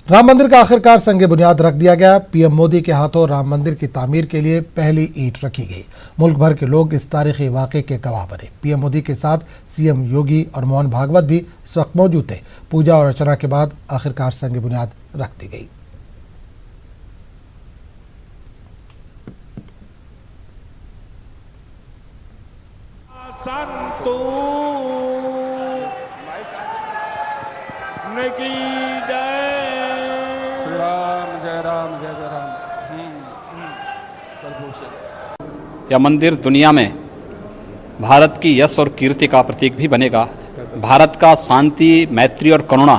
राम मंदिर का आखिरकार संग बुनियाद रख दिया गया। पीएम मोदी के हाथों राम मंदिर की तामीर के लिए पहली ईंट रखी गई। मुल्क भर के लोग इस तारीखी वाक़े के गवाह बने। पीएम मोदी के साथ सीएम योगी और मोहन भागवत भी इस वक्त मौजूद थे। पूजा और अर्चना के बाद आखिरकार संग बुनियाद रख दी गई। यह मंदिर दुनिया में भारत की यश और कीर्ति का प्रतीक भी बनेगा। भारत का शांति, मैत्री और करुणा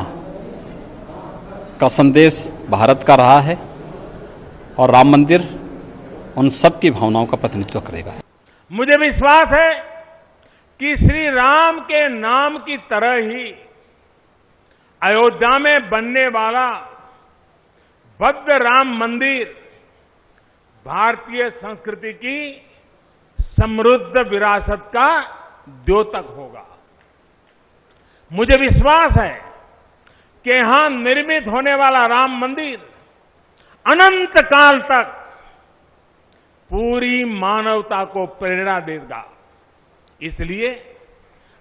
का संदेश भारत का रहा है और राम मंदिर उन सब की भावनाओं का प्रतिनिधित्व करेगा। मुझे विश्वास है कि श्री राम के नाम की तरह ही अयोध्या में बनने वाला भव्य राम मंदिर भारतीय संस्कृति की समृद्ध विरासत का द्योतक होगा। मुझे विश्वास है कि यहां निर्मित होने वाला राम मंदिर अनंत काल तक पूरी मानवता को प्रेरणा देगा। इसलिए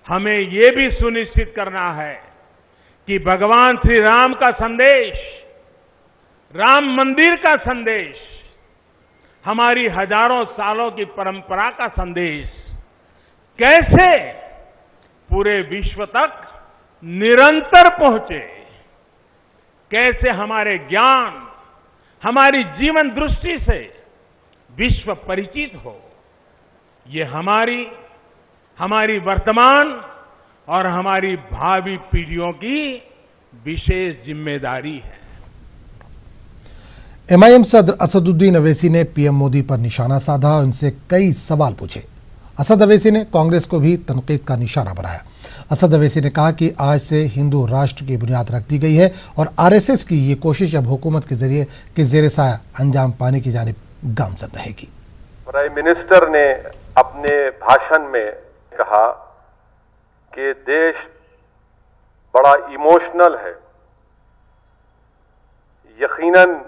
हमें ये भी सुनिश्चित करना है कि भगवान श्री राम का संदेश, राम मंदिर का संदेश, हमारी हजारों सालों की परंपरा का संदेश कैसे पूरे विश्व तक निरंतर पहुंचे, कैसे हमारे ज्ञान, हमारी जीवन दृष्टि से विश्व परिचित हो, ये हमारी वर्तमान और हमारी भावी पीढ़ियों की विशेष जिम्मेदारी है। एमआईएम सदर असदुद्दीन अवैसी ने पीएम मोदी पर निशाना साधा और उनसे कई सवाल पूछे। असद अवैसी ने कांग्रेस को भी तनकीद का निशाना बनाया। असद अवैसी ने कहा कि आज से हिंदू राष्ट्र की बुनियाद रख दी गई है और आरएसएस की ये कोशिश अब हुकूमत के जरिए के जेर साया अंजाम पाने की जानिब गामजन रहेगी। प्राइम मिनिस्टर ने अपने भाषण में कहा कि देश बड़ा इमोशनल है। यकीनन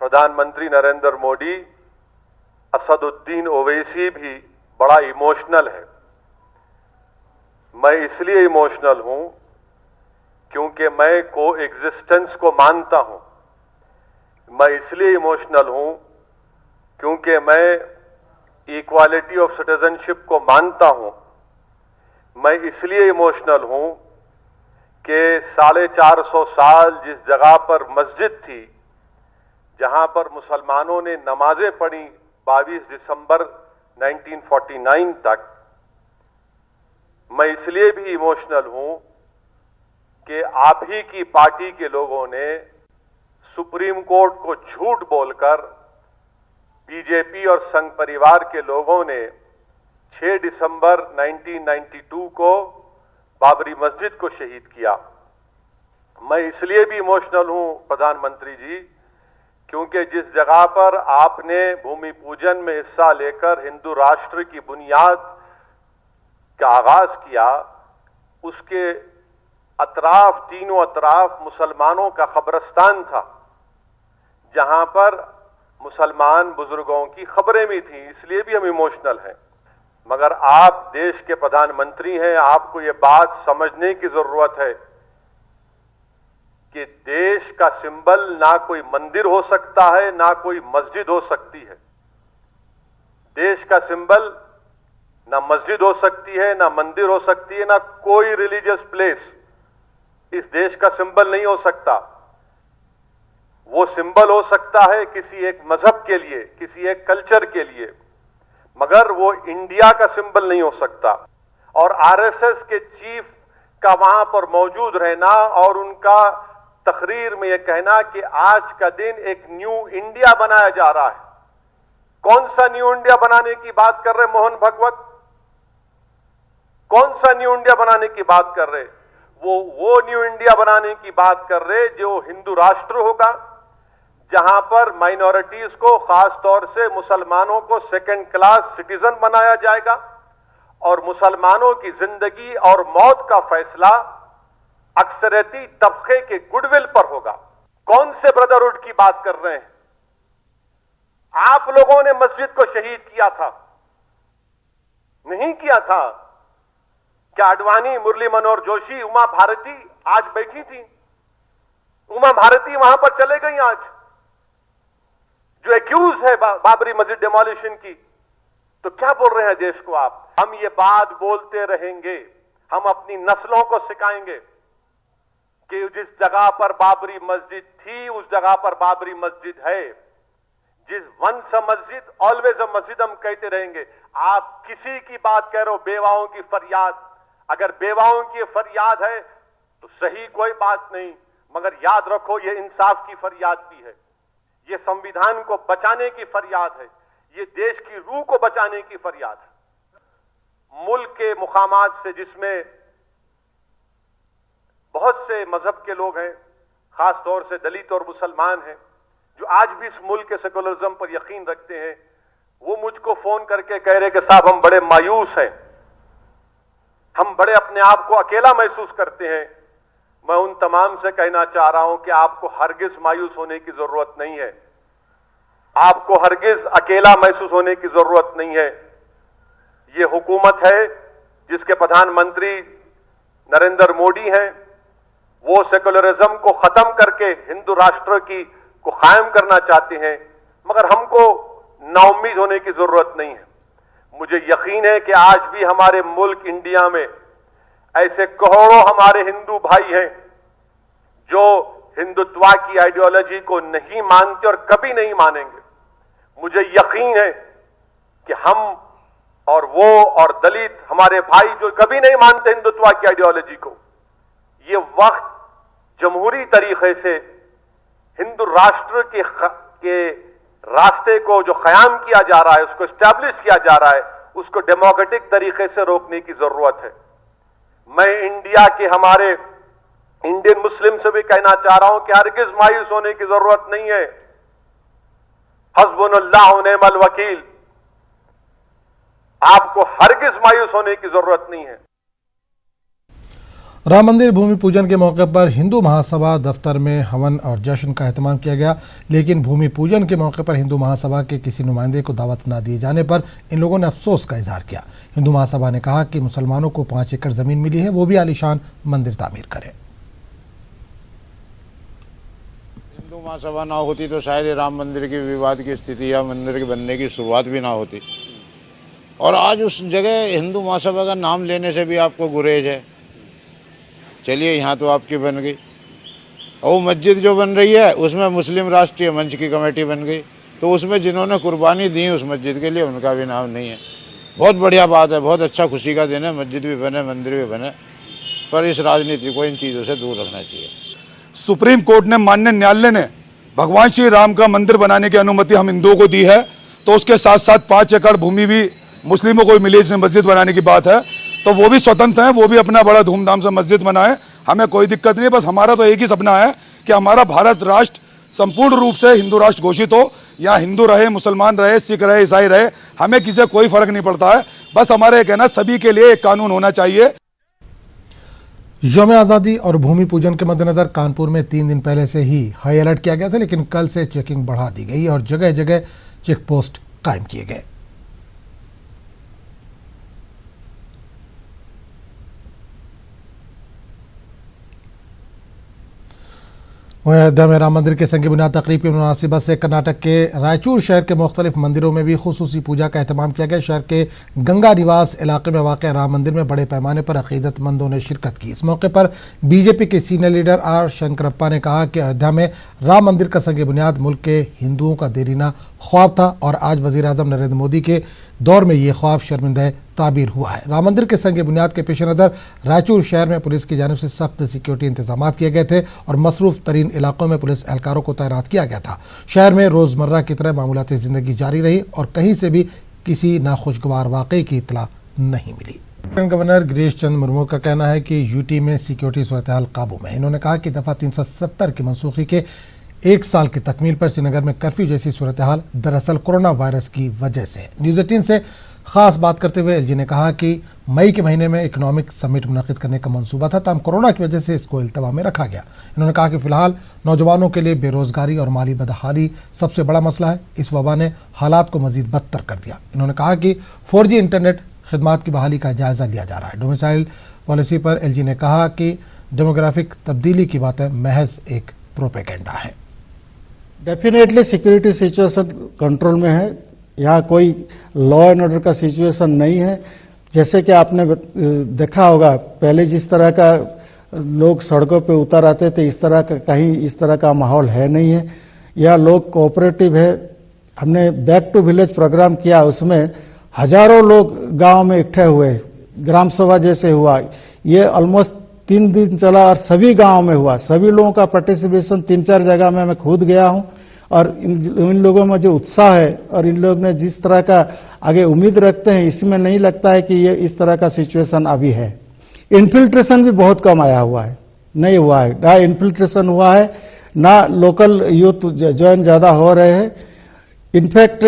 प्रधानमंत्री नरेंद्र मोदी, असदुद्दीन ओवैसी भी बड़ा इमोशनल है। मैं इसलिए इमोशनल हूं क्योंकि मैं को एग्जिस्टेंस को मानता हूं। मैं इसलिए इमोशनल हूं क्योंकि मैं इक्वालिटी ऑफ सिटीजनशिप को मानता हूं। मैं इसलिए इमोशनल हूं कि 450 साल जिस जगह पर मस्जिद थी, जहां पर मुसलमानों ने नमाजें पढ़ी 22 दिसंबर 1949 तक, मैं इसलिए भी इमोशनल हूं कि आप ही की पार्टी के लोगों ने सुप्रीम कोर्ट को झूठ बोलकर बीजेपी और संघ परिवार के लोगों ने 6 दिसंबर 1992 को बाबरी मस्जिद को शहीद किया। मैं इसलिए भी इमोशनल हूं प्रधानमंत्री जी क्योंकि जिस जगह पर आपने भूमि पूजन में हिस्सा लेकर हिंदू राष्ट्र की बुनियाद का आगाज किया, उसके अतराफ, तीनों अतराफ मुसलमानों का कब्रिस्तान था, जहां पर मुसलमान बुजुर्गों की खबरें भी थी। इसलिए भी हम इमोशनल हैं। मगर आप देश के प्रधानमंत्री हैं, आपको ये बात समझने की जरूरत है कि देश का सिंबल ना कोई मंदिर हो सकता है, ना कोई मस्जिद हो सकती है। देश का सिंबल ना मस्जिद हो सकती है, ना मंदिर हो सकती है, ना कोई रिलीजियस प्लेस इस देश का सिंबल नहीं हो सकता। वो सिंबल हो सकता है किसी एक मजहब के लिए, किसी एक कल्चर के लिए, मगर वो इंडिया का सिंबल नहीं हो सकता। और आरएसएस के चीफ का वहां पर मौजूद रहना और उनका तकरीर में यह कहना कि आज का दिन एक न्यू इंडिया बनाया जा रहा है। कौन सा न्यू इंडिया बनाने की बात कर रहे मोहन भागवत? कौन सा न्यू इंडिया बनाने की बात कर रहे? वो न्यू इंडिया बनाने की बात कर रहे जो हिंदू राष्ट्र होगा, जहां पर माइनॉरिटीज को, खास तौर से मुसलमानों को सेकंड क्लास सिटीजन बनाया जाएगा और मुसलमानों की जिंदगी और मौत का फैसला अक्सरियती तबके के गुडविल पर होगा। कौन से ब्रदरहुड की बात कर रहे हैं? आप लोगों ने मस्जिद को शहीद किया था, नहीं किया था? क्या अडवाणी, मुरली मनोहर जोशी, उमा भारती आज बैठी थी? उमा भारती वहां पर चले गई आज, जो एक्यूज है बाबरी मस्जिद डिमोलिशन की। तो क्या बोल रहे हैं देश को आप? हम ये बात बोलते रहेंगे, हम अपनी नस्लों को सिखाएंगे कि जिस जगह पर बाबरी मस्जिद थी उस जगह पर बाबरी मस्जिद है। जिस वंस अ मस्जिद ऑलवेज अ मस्जिद हम कहते रहेंगे। आप किसी की बात कह रहे हो, बेवाओं की फरियाद, अगर बेवाओं की फरियाद है तो सही, कोई बात नहीं, मगर याद रखो ये इंसाफ की फरियाद भी है, ये संविधान को बचाने की फरियाद है, ये देश की रूह को बचाने की फरियाद है। मुल्क के मुकामात से जिसमें बहुत से मजहब के लोग हैं, खास तौर से दलित और मुसलमान हैं, जो आज भी इस मुल्क के सेकुलरिज्म पर यकीन रखते हैं, वो मुझको फोन करके कह रहे कि साहब हम बड़े मायूस हैं, हम बड़े अपने आप को अकेला महसूस करते हैं। मैं उन तमाम से कहना चाह रहा हूं कि आपको हरगिज मायूस होने की जरूरत नहीं है, आपको हरगिज अकेला महसूस होने की जरूरत नहीं है। ये हुकूमत है जिसके प्रधानमंत्री नरेंद्र मोदी हैं, वो सेकुलरिज्म को खत्म करके हिंदू राष्ट्र की को कायम करना चाहते हैं, मगर हमको नाउम्मीद होने की जरूरत नहीं है। मुझे यकीन है कि आज भी हमारे मुल्क इंडिया में ऐसे करोड़ों हमारे हिंदू भाई हैं जो हिंदुत्व की आइडियोलॉजी को नहीं मानते और कभी नहीं मानेंगे। मुझे यकीन है कि हम और वो और दलित हमारे भाई जो कभी नहीं मानते हिंदुत्व की आइडियोलॉजी को, ये वक्त जमहूरी तरीके से हिंदू राष्ट्र के रास्ते को जो क़याम किया जा रहा है, उसको एस्टैब्लिश किया जा रहा है, उसको डेमोक्रेटिक तरीके से रोकने की जरूरत है। मैं इंडिया के हमारे इंडियन मुस्लिम से भी कहना चाह रहा हूं कि हरगिज मायूस होने की जरूरत नहीं है। हस्बुनल्लाह व निअमल वकील, आपको हरगिज मायूस होने की जरूरत नहीं है। राम मंदिर भूमि पूजन के मौके पर हिंदू महासभा दफ्तर में हवन और जश्न का एहतमाम किया गया, लेकिन भूमि पूजन के मौके पर हिंदू महासभा के किसी नुमाइंदे को दावत न दिए जाने पर इन लोगों ने अफसोस का इजहार किया। हिंदू महासभा ने कहा कि मुसलमानों को 5 एकड़ जमीन मिली है, वो भी आलीशान मंदिर तामीर करें। हिंदू महासभा ना होती तो शायद राम मंदिर की विवाद की स्थिति या मंदिर के बनने की शुरुआत भी ना होती। और आज उस जगह हिंदू महासभा का नाम लेने से भी आपको गुरेज है। चलिए यहाँ तो आपकी बन गई, और मस्जिद जो बन रही है उसमें मुस्लिम राष्ट्रीय मंच की कमेटी बन गई, तो उसमें जिन्होंने कुर्बानी दी उस मस्जिद के लिए उनका भी नाम नहीं है। बहुत बढ़िया बात है, बहुत अच्छा खुशी का दिन है, मस्जिद भी बने मंदिर भी बने, पर इस राजनीति को इन चीज़ों से दूर रखना चाहिए। सुप्रीम कोर्ट ने, माननीय न्यायालय ने भगवान श्री राम का मंदिर बनाने की अनुमति हम हिंदुओं को दी है, तो उसके साथ साथ 5 एकड़ भूमि भी मुस्लिमों को मिली इसमें मस्जिद बनाने की बात है, तो वो भी स्वतंत्र हैं, वो भी अपना बड़ा धूमधाम से मस्जिद बनाएं, हमें कोई दिक्कत नहीं है। बस हमारा तो एक ही सपना है कि हमारा भारत राष्ट्र संपूर्ण रूप से हिंदू राष्ट्र घोषित हो। यहाँ हिंदू रहे, मुसलमान रहे, सिख रहे, ईसाई रहे, हमें किसी से कोई फर्क नहीं पड़ता है। बस हमारा ये कहना, सभी के लिए एक कानून होना चाहिए। यौम आज़ादी और भूमि पूजन के मद्देनजर कानपुर में 3 दिन पहले से ही हाई अलर्ट किया गया था, लेकिन कल से चेकिंग बढ़ा दी गई और जगह जगह चेक पोस्ट कायम किए गए। अयोध्या में राम मंदिर के संग बुनियाद तकरीब की मुनासिबत से कर्नाटक के रायचूर शहर के मुख्तलिफ मंदिरों में भी खुसूसी पूजा का एहतमाम किया गया। शहर के गंगा निवास इलाके में वाक़ राम मंदिर में बड़े पैमाने पर अक़ीदतमंदों ने शिरकत की। इस मौके पर बीजेपी के सीनियर लीडर आर शंकरप्पा ने कहा कि अयोध्या में राम मंदिर का संग बुनियाद मुल्क के हिंदुओं का देरीना ख्वाब था और आज वज़ीर आज़म नरेंद्र मोदी के दौर में ये ख्वाब शर्मिंदा ताबीर हुआ है। राम मंदिर के संग बुनियाद के पेश नज़र रायचूर शहर में पुलिस की जानिब से सख्त सिक्योरिटी इंतजाम किए गए थे और मसरूफ़ तरीन इलाकों में पुलिस एहलकारों को तैनात किया गया था। शहर में रोज़मर्रा की तरह मामूलाती ज़िंदगी जारी रही और कहीं से भी किसी नाखुशगवार वाक़े की इत्तला नहीं मिली। गवर्नर गिरीश चंद्र मुर्मू का कहना है कि यूटी में सिक्योरिटी सूरत हाल काबू में। इन्होंने कहा कि दफ़ा 370 की मनसूखी के 1 साल की तकमील पर श्रीनगर में कर्फ्यू जैसी सूरत हाल दरअसल कोरोना वायरस की वजह से। न्यूज़ 18 से खास बात करते हुए एलजी ने कहा कि मई के महीने में इकोनॉमिक समिट मुनक़िद करने का मंसूबा था, तमाम कोरोना की वजह से इसको इल्तवा में रखा गया। इन्होंने कहा कि फिलहाल नौजवानों के लिए बेरोजगारी और माली बदहाली सबसे बड़ा मसला है। इस वबा ने हालात को मजीद बदतर कर दिया। इन्होंने कहा कि 4G इंटरनेट खिदमात की बहाली का जायजा लिया जा रहा है। डोमिसाइल पॉलिसी पर एलजी ने कहा कि डेमोग्राफिक तब्दीली की बातें महज एक प्रोपेगेंडा है। डेफिनेटली सिक्योरिटी सिचुएशन कंट्रोल में है, यहाँ कोई लॉ एंड ऑर्डर का सिचुएशन नहीं है। जैसे कि आपने देखा होगा, पहले जिस तरह का लोग सड़कों पे उतर आते थे, इस तरह का कहीं इस तरह का माहौल है नहीं है। यह लोग कोऑपरेटिव है। हमने बैक टू विलेज प्रोग्राम किया, उसमें हजारों लोग गांव में इकट्ठे हुए, ग्राम सभा जैसे हुआ। ये ऑलमोस्ट 3 दिन चला और सभी गांव में हुआ। सभी लोगों का पार्टिसिपेशन 3-4 जगह में मैं खुद गया हूं और इन लोगों में जो उत्साह है और इन लोग ने जिस तरह का आगे उम्मीद रखते हैं, इसमें नहीं लगता है कि ये इस तरह का सिचुएशन अभी है। इन्फिल्ट्रेशन भी बहुत कम आया हुआ है, नहीं हुआ है, ना इन्फिल्ट्रेशन हुआ है, ना लोकल यूथ ज्वाइन ज्यादा हो रहे हैं। इनफैक्ट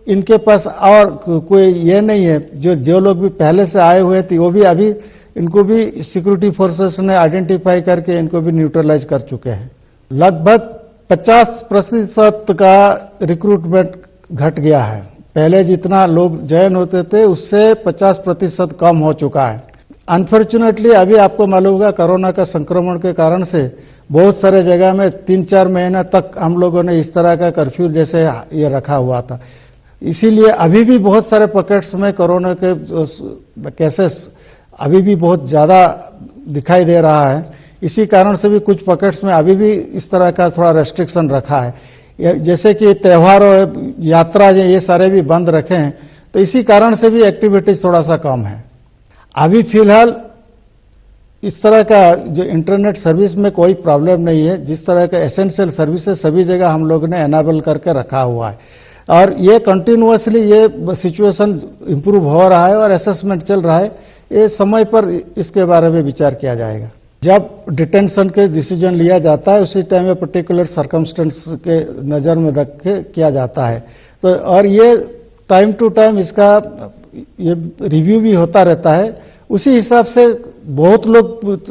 इनके पास और कोई ये नहीं है, जो लोग भी पहले से आए हुए थे वो भी अभी इनको भी सिक्योरिटी फोर्सेस ने आइडेंटिफाई करके इनको भी न्यूट्रलाइज कर चुके हैं। लगभग 50% का रिक्रूटमेंट घट गया है। पहले जितना लोग ज्वाइन होते थे उससे 50% कम हो चुका है। अनफॉर्चुनेटली अभी आपको मालूम होगा, कोरोना का संक्रमण के कारण से बहुत सारे जगह में 3-4 महीने तक हम लोगों ने इस तरह का कर्फ्यू जैसे ये रखा हुआ था। इसीलिए अभी भी बहुत सारे पॉकेट्स में कोरोना के केसेस अभी भी बहुत ज्यादा दिखाई दे रहा है। इसी कारण से भी कुछ पॉकेट्स में अभी भी इस तरह का थोड़ा रेस्ट्रिक्शन रखा है, जैसे कि त्योहार और यात्रा ये सारे भी बंद रखे हैं, तो इसी कारण से भी एक्टिविटीज थोड़ा सा कम है। अभी फिलहाल इस तरह का जो इंटरनेट सर्विस में कोई प्रॉब्लम नहीं है। जिस तरह का एसेंशियल सर्विसेज सभी जगह हम लोग ने एनाबल करके रखा हुआ है और ये कंटिन्यूअसली ये सिचुएशन इंप्रूव हो रहा है और असेसमेंट चल रहा है। ये समय पर इसके बारे में विचार किया जाएगा। जब डिटेंशन के डिसीजन लिया जाता है उसी टाइम में पर्टिकुलर सर्कमस्टेंस के नजर में रख के किया जाता है। तो और ये टाइम टू टाइम इसका ये रिव्यू भी होता रहता है। उसी हिसाब से बहुत लोग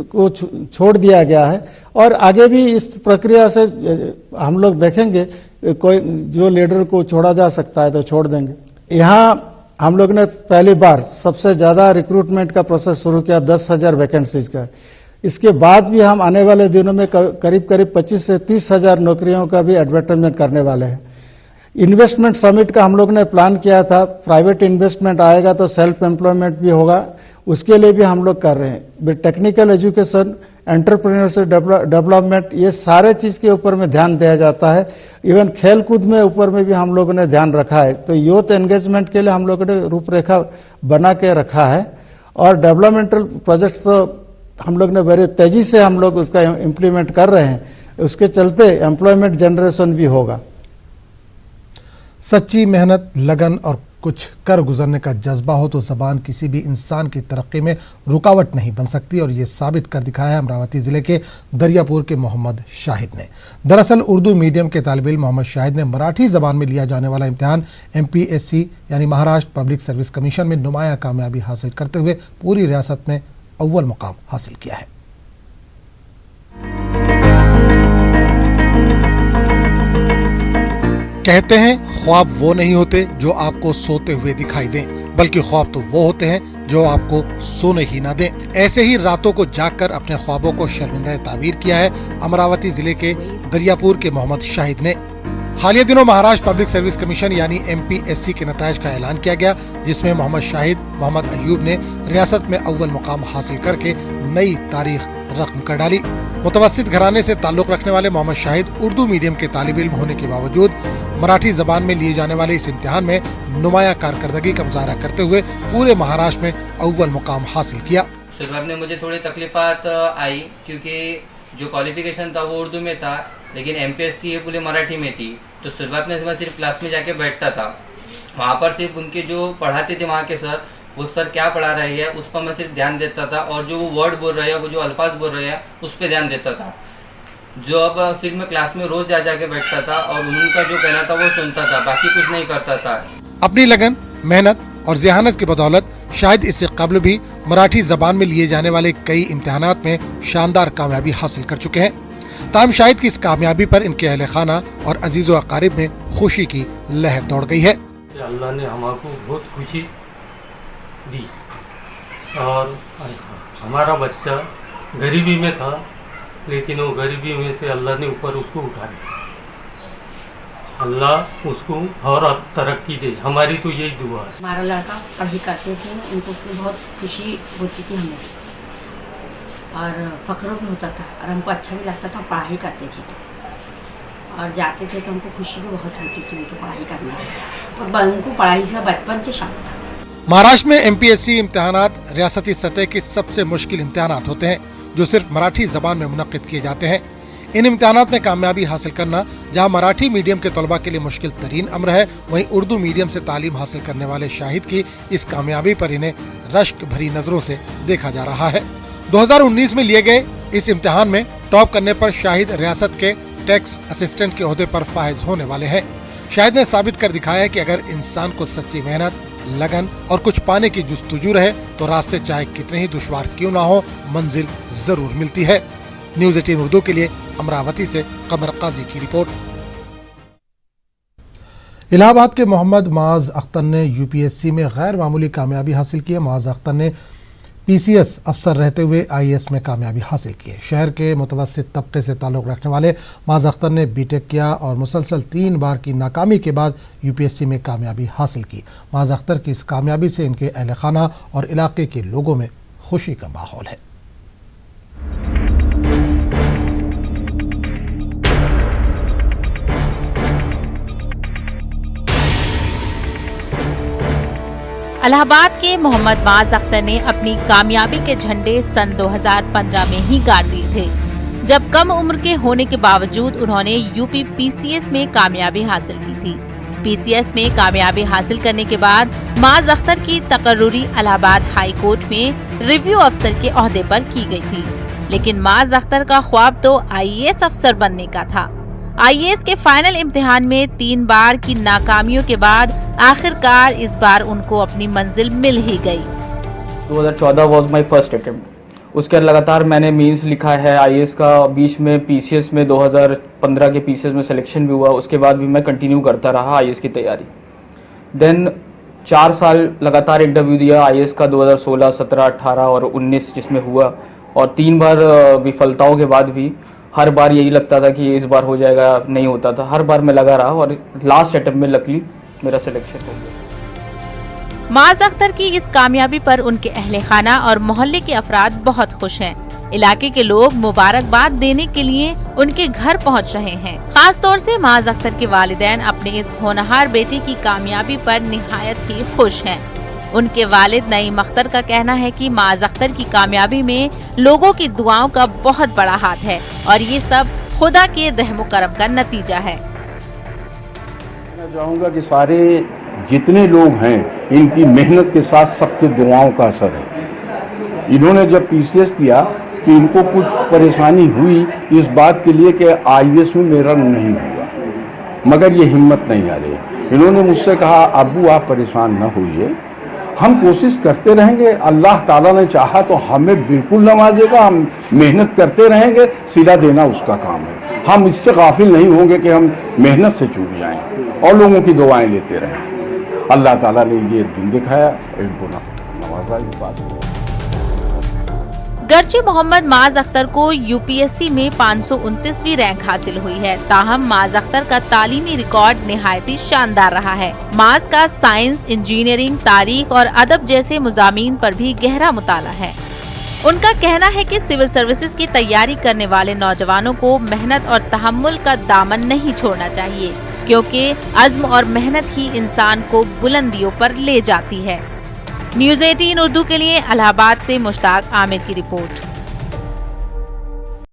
को छोड़ दिया गया है और आगे भी इस प्रक्रिया से हम लोग देखेंगे, कोई जो लीडर को छोड़ा जा सकता है तो छोड़ देंगे। यहाँ हम लोग ने पहली बार सबसे ज्यादा रिक्रूटमेंट का प्रोसेस शुरू किया 10,000 वैकेंसीज का। इसके बाद भी हम आने वाले दिनों में करीब 25 से 30,000 नौकरियों का भी एडवर्टाइजमेंट करने वाले हैं। इन्वेस्टमेंट समिट का हम लोग ने प्लान किया था, प्राइवेट इन्वेस्टमेंट आएगा तो सेल्फ एम्प्लॉयमेंट भी होगा, उसके लिए भी हम लोग कर रहे हैं। टेक्निकल एजुकेशन, एंटरप्रेन्योरशिप डेवलपमेंट, ये सारे चीज के ऊपर में ध्यान दिया जाता है। इवन खेल कूद में ऊपर में भी हम लोगों ने ध्यान रखा है। तो यूथ एंगेजमेंट के लिए हम लोगों ने रूपरेखा बना के रखा है और डेवलपमेंटल प्रोजेक्ट्स तो हम लोग ने बड़े तेजी से हम लोग उसका इम्प्लीमेंट कर रहे हैं। उसके चलते एम्प्लॉयमेंट जनरेशन भी होगा। सच्ची मेहनत, लगन और कुछ कर गुजरने का जज्बा हो तो जबान किसी भी इंसान की तरक्की में रुकावट नहीं बन सकती और ये साबित कर दिखाया है अमरावती जिले के दरियापुर के मोहम्मद शाहिद ने। दरअसल उर्दू मीडियम के तालिब इल्म मोहम्मद शाहिद ने मराठी जबान में लिया जाने वाला इम्तिहान MPSC यानी महाराष्ट्र पब्लिक सर्विस कमीशन में नुमाया कामयाबी हासिल करते हुए पूरी रियासत में अव्वल मुकाम हासिल किया है। कहते हैं ख्वाब वो नहीं होते जो आपको सोते हुए दिखाई दें, बल्कि ख्वाब तो वो होते हैं जो आपको सोने ही ना दें। ऐसे ही रातों को जागकर अपने ख्वाबों को शर्मिंदा ताबीर किया है अमरावती जिले के दरियापुर के मोहम्मद शाहिद ने। हालिया दिनों महाराष्ट्र पब्लिक सर्विस कमीशन यानी MPSC के नताइज का ऐलान किया गया, जिसमें मोहम्मद शाहिद मोहम्मद अयूब ने रियासत में अव्वल मुकाम हासिल करके नई तारीख रकम कर डाली। मुतवस्सित घराने से ताल्लुक रखने वाले मोहम्मद शाहिद उर्दू मीडियम के तालिब इल्म होने के बावजूद मराठी जबान में लिए जाने वाले इस इम्तिहान में नुमाया कारकर्दगी का मुजाहरा करते हुए पूरे महाराष्ट्र में अव्वल मुकाम हासिल किया। शुरुआत में मुझे थोड़ी तकलीफात आई क्योंकि जो क्वालिफिकेशन था वो उर्दू में था, लेकिन MPSC ये पूरी मराठी में थी। तो शुरुआत में मैं सिर्फ क्लास में जाके बैठता था, वहाँ पर सिर्फ उनके जो पढ़ाते थे वहाँ के सर, वो सर क्या पढ़ा रहे हैं उस पर मैं सिर्फ ध्यान देता था और जो वो वर्ड बोल रहे हैं, वो जो अल्फाज बोल रहे हैं उस पर ध्यान देता था। जो अब सिर्फ मैं क्लास में रोज जा जाके बैठता था और उनका जो कहना था वो सुनता था, बाकी कुछ नहीं करता था। अपनी लगन, मेहनत और ज़हानत की बदौलत शायद इससे कबल भी मराठी जबान में लिए जाने वाले कई इम्तिहानात में शानदार कामयाबी हासिल कर चुके हैं। ताहम शाहिद की इस कामयाबी पर इनके अहले खाना और अजीज़ो अकारिब में खुशी की लहर दौड़ गई है। अल्लाह ने हमको बहुत खुशी दी और हमारा बच्चा गरीबी में था, लेकिन वो गरीबी में से अल्लाह ने ऊपर उसको उठा दिया। अल्लाह उसको और तरक्की दे, हमारी तो यही दुआ है। हमारा लड़का पढ़ाई करते थे, उनको उसमें बहुत खुशी होती थी हमें, और फ़ख्र भी होता था और हमको अच्छा भी लगता था। पढ़ाई करते थे और जाते थे तो हमको खुशी भी बहुत होती थी उनकी पढ़ाई करने से, और उनको पढ़ाई से बचपन से शौक था। महाराष्ट्र में MPSC इम्तिहानात रियासती सतह के सबसे मुश्किल इम्तिहानात होते हैं जो सिर्फ मराठी जबान में मुनक्किद किए जाते हैं। इन इम्तिहानात में कामयाबी हासिल करना जहां मराठी मीडियम के तलबा के लिए मुश्किल तरीन अम्र है, वहीं उर्दू मीडियम से तालीम हासिल करने वाले शाहिद की इस कामयाबी पर इन्हें रश्क भरी नजरों से देखा जा रहा है। 2019 में लिए गए इस इम्तिहान में टॉप करने पर शाहिद रियासत के टैक्स असिस्टेंट के ओहदे पर फाइज होने वाले हैं। शाहिद ने साबित कर दिखाया है कि अगर इंसान को सच्ची मेहनत, लगन और कुछ पाने की जुस्तजू रहे तो रास्ते चाहे कितने ही दुश्वार क्यों ना हो, मंजिल जरूर मिलती है। न्यूज़ 18 उर्दू के लिए अमरावती से कमर काजी की रिपोर्ट। इलाहाबाद के मोहम्मद माज अख्तर ने UPSC में गैर मामूली कामयाबी हासिल की है। माज अख्तर ने PCS अफसर रहते हुए IAS में कामयाबी हासिल की है। शहर के मुतवस्सित तबके से ताल्लुक़ रखने वाले माज अख्तर ने BTech किया और मुसलसल 3 बार की नाकामी के बाद UPSC में कामयाबी हासिल की। माज अख्तर की इस कामयाबी से इनके अहल खाना और इलाके के लोगों में खुशी का माहौल है। इलाहाबाद के मोहम्मद माज अख्तर ने अपनी कामयाबी के झंडे सन 2015 में ही गाड़ दिए थे, जब कम उम्र के होने के बावजूद उन्होंने UP PCS में कामयाबी हासिल की थी। PCS में कामयाबी हासिल करने के बाद माज अख्तर की तकर्रुरी इलाहाबाद हाई कोर्ट में रिव्यू अफसर के ओहदे पर की गई थी, लेकिन माज अख्तर का ख्वाब तो IAS अफसर बनने का था। IAS के फाइनल इम्तिहान में 3 बार की नाकामियों के बाद आखिरकार इस बार उनको अपनी मंजिल मिल ही गई। 2014 वाज माय फर्स्ट अटेम्प्ट। उसके लगातार मैंने मीन्स लिखा है IAS का, बीच में PCS में 2015 के PCS में सिलेक्शन भी हुआ। उसके बाद भी मैं कंटिन्यू करता रहा IAS की तैयारी। देन 4 साल लगातार इंटरव्यू दिया IAS का, 2016, 17, 18 और 19 जिसमें हुआ, और 3 बार विफलताओं के बाद भी हर बार यही लगता था कि इस बार हो जाएगा, नहीं होता था। हर बार मैं लगा रहा और लास्ट अटेम्प्ट में लकीली मेरा सिलेक्शन हो गया। माज अख्तर की इस कामयाबी पर उनके अहले खाना और मोहल्ले के अफराद बहुत खुश हैं। इलाके के लोग मुबारकबाद देने के लिए उनके घर पहुंच रहे हैं। खास तौर से माज अख्तर के वालिदैन अपने इस होनहार बेटे की कामयाबी पर निहायत ही खुश हैं। उनके वालिद नईम अख्तर का कहना है कि माज अख्तर की कामयाबी में लोगों की दुआओं का बहुत बड़ा हाथ है और ये सब खुदा के रहमो करम का नतीजा है। मैं चाहूँगा कि सारे जितने लोग हैं इनकी मेहनत के साथ सबके दुआओं का असर है। इन्होंने जब PCS किया तो इनको कुछ परेशानी हुई इस बात के लिए कि IAS में मेरा नहीं हुआ, मगर ये हिम्मत नहीं आ रही। इन्होंने मुझसे कहा, अब्बू आप परेशान न होइए, हम कोशिश करते रहेंगे, अल्लाह ताला ने चाहा तो हमें बिल्कुल नवाजेगा, हम मेहनत करते रहेंगे, सिला देना उसका काम है। हम इससे गाफिल नहीं होंगे कि हम मेहनत से चूक जाएं और लोगों की दुआएं लेते रहें। अल्लाह ताला ने ये दिन दिखाया, इनको नवाजा इस बात से। गर्चे मोहम्मद माज अख्तर को UPSC में 529वीं रैंक हासिल हुई है, ताहम माज अख्तर का तालीमी रिकॉर्ड निहायती शानदार रहा है। माज का साइंस, इंजीनियरिंग, तारीख और अदब जैसे मुजामीन पर भी गहरा मुताला है। उनका कहना है कि सिविल सर्विसेज की तैयारी करने वाले नौजवानों को मेहनत और तहम्मुल का दामन नहीं छोड़ना चाहिए, क्योंकि अज़्म और मेहनत ही इंसान को बुलंदियों पर ले जाती है। न्यूज़ 18 उर्दू के लिए इलाहाबाद से मुश्ताक आमिर की रिपोर्ट।